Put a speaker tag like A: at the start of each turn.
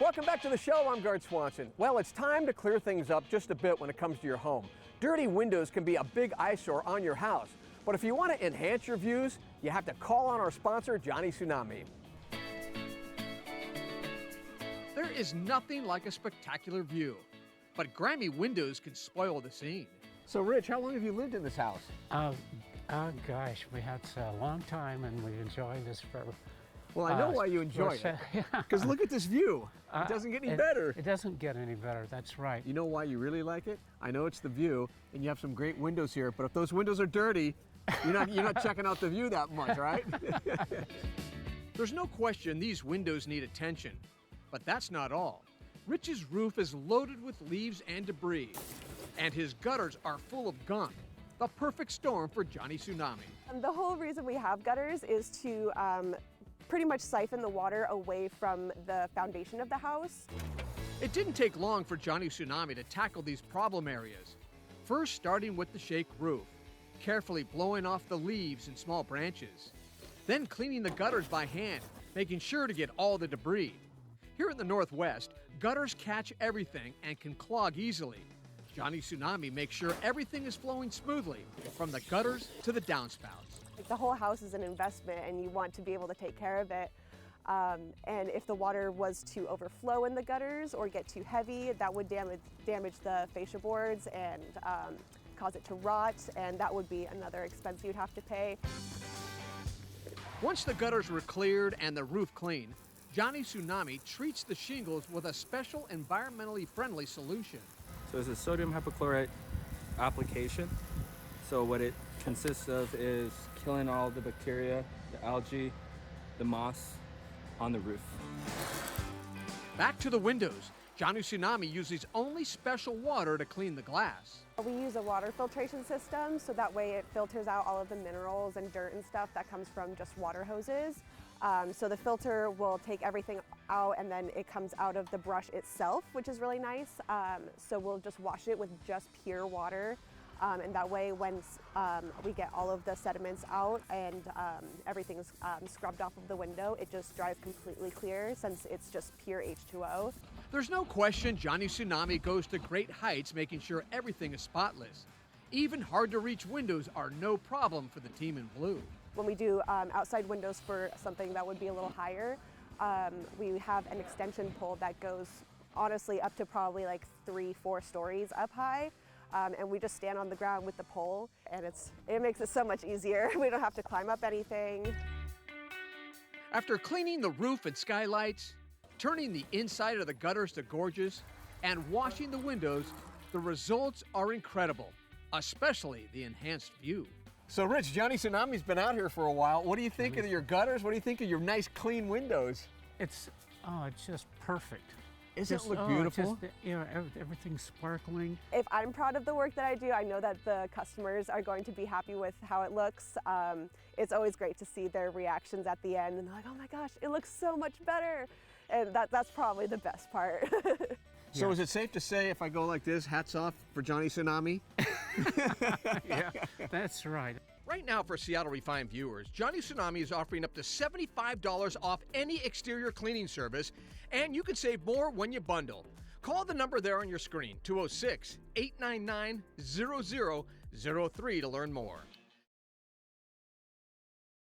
A: Welcome back to the show. I'm Gard Swanson. Well, it's time to clear things up just a bit when it comes to your home. Dirty windows can be a big eyesore on your house. But if you want to enhance your views, you have to call on our sponsor, Johnny Tsunami.
B: There is nothing like a spectacular view, but grimy windows can spoil the scene.
A: So, Rich, how long have you lived in this house?
C: Gosh, we had a long time and we enjoyed this for...
A: Well, I know why you enjoy it. Because look at this view. It doesn't get any better.
C: It doesn't get any better, that's right.
A: You know why you really like it? I know it's the view, and you have some great windows here, but if those windows are dirty, you're not checking out the view that much, right?
B: There's no question these windows need attention, but that's not all. Rich's roof is loaded with leaves and debris, and his gutters are full of gunk. The perfect storm for Johnny Tsunami.
D: The whole reason we have gutters is to pretty much siphon the water away from the foundation of the house.
B: It didn't take long for Johnny Tsunami to tackle these problem areas. First, starting with the shake roof, carefully blowing off the leaves and small branches. Then cleaning the gutters by hand, making sure to get all the debris. Here in the Northwest, gutters catch everything and can clog easily. Johnny Tsunami makes sure everything is flowing smoothly, from the gutters to the downspouts.
D: The whole house is an investment and you want to be able to take care of it. And if the water was to overflow in the gutters or get too heavy, that would damage the fascia boards and cause it to rot, and that would be another expense you'd have to pay.
B: Once the gutters were cleared and the roof clean, Johnny Tsunami treats the shingles with a special environmentally friendly solution.
E: So it's a sodium hypochlorite application. So what it consists of is killing all the bacteria, the algae, the moss on the roof.
B: Back to the windows. Johnny Tsunami uses only special water to clean the glass.
D: We use a water filtration system, so that way it filters out all of the minerals and dirt and stuff that comes from just water hoses. So the filter will take everything out and then it comes out of the brush itself, which is really nice. So we'll just wash it with just pure water. And that way when we get all of the sediments out and everything's scrubbed off of the window, it just dries completely clear since it's just pure H2O.
B: There's no question Johnny Tsunami goes to great heights making sure everything is spotless. Even hard-to-reach windows are no problem for the team in blue.
D: When we do outside windows for something that would be a little higher, we have an extension pole that goes honestly up to probably like 3-4 stories up high. And we just stand on the ground with the pole, and it makes it so much easier. We don't have to climb up anything.
B: After cleaning the roof and skylights, turning the inside of the gutters to gorgeous, and washing the windows, the results are incredible, especially the enhanced view.
A: So, Rich, Johnny Tsunami's been out here for a while. What do you think of your gutters? What do you think of your nice, clean windows?
C: It's just perfect.
A: Doesn't it look beautiful?
C: Everything's sparkling.
D: If I'm proud of the work that I do, I know that the customers are going to be happy with how it looks. It's always great to see their reactions at the end, and they're like, oh my gosh, it looks so much better. And that's probably the best part.
A: So is it safe to say, if I go like this, hats off for Johnny Tsunami?
C: Yeah, that's right.
B: Right now, for Seattle Refined viewers, Johnny Tsunami is offering up to $75 off any exterior cleaning service, and you can save more when you bundle. Call the number there on your screen, 206-899-0003 to learn more.